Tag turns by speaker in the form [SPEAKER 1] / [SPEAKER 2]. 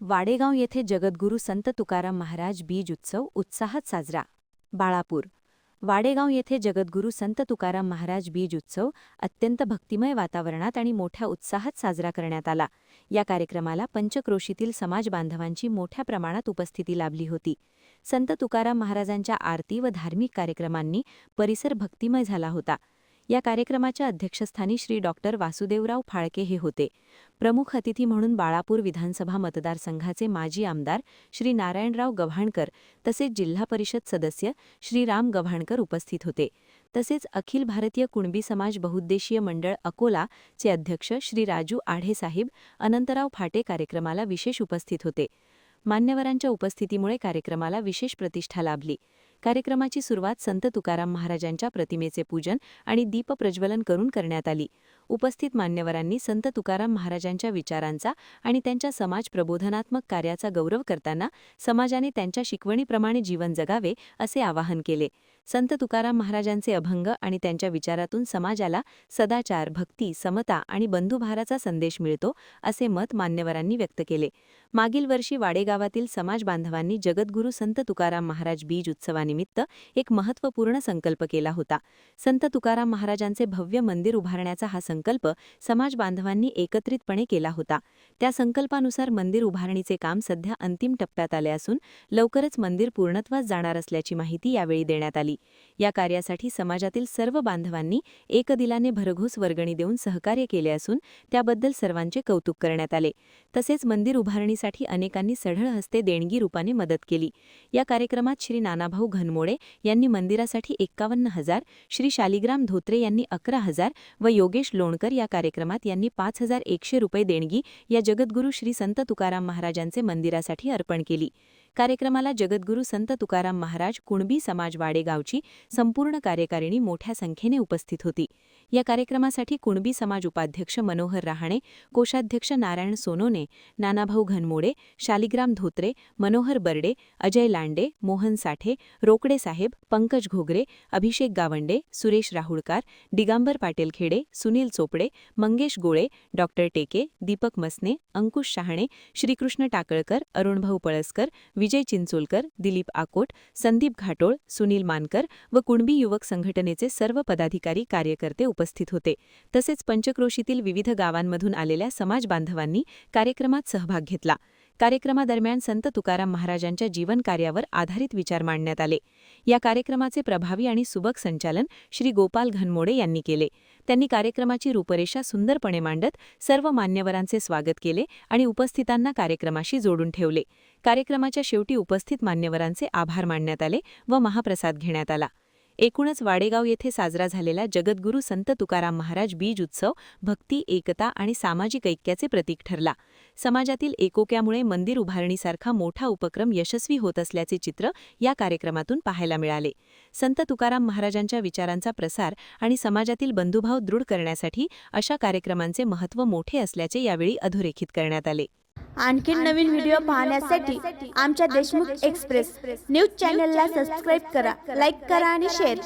[SPEAKER 1] वाडेगाव येथे जगद्गुरू संत तुकाराम महाराज बीज उत्सव उत्साहात साजरा. बाळापूर. वाडेगाव येथे जगद्गुरू संत तुकाराम महाराज बीज उत्सव अत्यंत भक्तिमय वातावरणात आणि मोठ्या उत्साहात साजरा करण्यात आला. या कार्यक्रमाला पंचक्रोशीतील समाज बांधवांची मोठ्या प्रमाणात उपस्थिती लाभली होती. संत तुकाराम महाराजांच्या आरती व धार्मिक कार्यक्रमांनी परिसर भक्तिमय झाला होता. या कार्यक्रमाच्या अध्यक्षस्थानी श्री डॉक्टर वासुदेवराव फाळके हे होते. प्रमुख अतिथी म्हणून बाळापूर विधानसभा मतदारसंघाचे माजी आमदार श्री नारायणराव गव्हाणकर तसेच जिल्हा परिषद सदस्य श्री राम गव्हाणकर उपस्थित होते. तसेच अखिल भारतीय कुणबी समाज बहुउद्देशीय मंडळ अकोला चे अध्यक्ष श्री राजू आढे साहेब अनंतराव फाटे कार्यक्रमाला विशेष उपस्थित होते. मान्यवरांच्या उपस्थितीमुळे कार्यक्रमाला विशेष प्रतिष्ठा लाभली. कार्यक्रमाची सुरुवात संत तुकाराम महाराजांच्या प्रतिमेचे पूजन आणि दीपप्रज्वलन करून करण्यात आली. उपस्थित मान्यवरांनी संत तुकाराम महाराजांच्या विचारांचा आणि त्यांच्या समाज प्रबोधनात्मक कार्याचा गौरव करताना समाजाने त्यांच्या शिकवणीप्रमाणे जीवन जगावे असे आवाहन केले. संत तुकाराम महाराजांचे अभंग आणि त्यांच्या विचारातून समाजाला सदाचार, भक्ती, समता आणि बंधुभाराचा संदेश मिळतो असे मत मान्यवरांनी व्यक्त केले. मागील वर्षी वाडेगावातील समाज बांधवांनी जगद्गुरू संत तुकाराम महाराज बीज उत्सवानिमित्त एक महत्त्वपूर्ण संकल्प केला होता. संत तुकाराम महाराजांचे भव्य मंदिर उभारण्याचा हा संकल्प समाज बांधवांनी एकत्रितपणे केला होता. त्या संकल्पानुसार मंदिर उभारणीचे काम सध्या अंतिम टप्प्यात आले असून लवकरच मंदिर पूर्णत्वास जाणार असल्याची माहिती यावेळी देण्यात आली. या कार्यासाठी समाजातील सर्व बांधवांनी एकदिलाने भरघोस वर्गणी देऊन सहकार्य केले असून त्याबद्दल सर्वांचे कौतुक करण्यात आले. तसेच मंदिर उभारणीसाठी अनेकांनी सढळ हस्ते देणगी रूपाने मदत केली. या कार्यक्रमात श्री नानाभाऊ घनमोडे यांनी मंदिरासाठी 51,000, श्री शालिग्राम धोत्रे यांनी 11,000 व योगेश लोणकर या कार्यक्रमात यांनी 5,100 रुपये देणगी या जगद्गुरू श्री संत तुकाराम महाराजांचे मंदिरासाठी अर्पण केली. कार्यक्रमाला जगद्गुरू संत तुकाराम महाराज कुणबी समाज वाडेगावची संपूर्ण कार्यकारिणी मोठ्या संख्येने उपस्थित होती. या कार्यक्रमासाठी कुणबी समाज उपाध्यक्ष मनोहर रहाणे, कोषाध्यक्ष नारायण सोनोने, नानाभाऊ घनमोडे, शालिग्राम धोत्रे, मनोहर बर्डे, अजय लांडे, मोहन साठे, रोकडे साहेब, पंकज घोगरे, अभिषेक गावंडे, सुरेश राहुळकार, दिगांबर पाटील खेडे, सुनील चोपडे, मंगेश गोळे, डॉक्टर टेके, दीपक मसने, अंकुश शहाणे, श्रीकृष्ण टाकळकर, अरुणभाऊ पळसकर, विजय चिंचोलकर, दिलीप आकोट, संदीप घाटोळ, सुनील मानकर व कुणबी युवक संघटनेचे सर्व पदाधिकारी कार्यकर्ते उपस्थित होते. तसेच पंचक्रोशीतील विविध गावांमधून आलेल्या समाज बांधवांनी कार्यक्रमात सहभाग घेतला. कार्यक्रमादरम्यान संत तुकाराम महाराजांच्या जीवन कार्यावर आधारित विचार मांडण्यात आले. या कार्यक्रमाचे प्रभावी आणि सुबक संचालन श्री गोपाल घनमोडे यांनी केले. त्यांनी कार्यक्रमाची रूपरेषा सुंदरपणे मांडत सर्व मान्यवरांचे स्वागत केले आणि उपस्थितांना कार्यक्रमाशी जोडून ठेवले. कार्यक्रमाच्या शेवटी उपस्थित मान्यवरांचे आभार मानण्यात आले व महाप्रसाद घेण्यात आला. एकूणच वाडेगाव येथे साजरा झालेला जगद्गुरू संत तुकाराम महाराज बीज उत्सव भक्ती, एकता आणि सामाजिक ऐक्याचे प्रतीक ठरला. समाजातील एकोक्यामुळे मंदिर उभारणीसारखा मोठा उपक्रम यशस्वी होत असल्याचे चित्र या कार्यक्रमातून पाहायला मिळाले. संत तुकाराम महाराजांच्या विचारांचा प्रसार आणि समाजातील बंधुभाव दृढ करण्यासाठी अशा कार्यक्रमांचे महत्त्व मोठे असल्याचे यावेळी अधोरेखित करण्यात आले.
[SPEAKER 2] आणखीन नवीन व्हिडिओ पाहण्यासाठी आमच्या देशमुख एक्सप्रेस न्यूज चॅनलला सबस्क्राईब करा, लाईक करा आणि शेअर करा.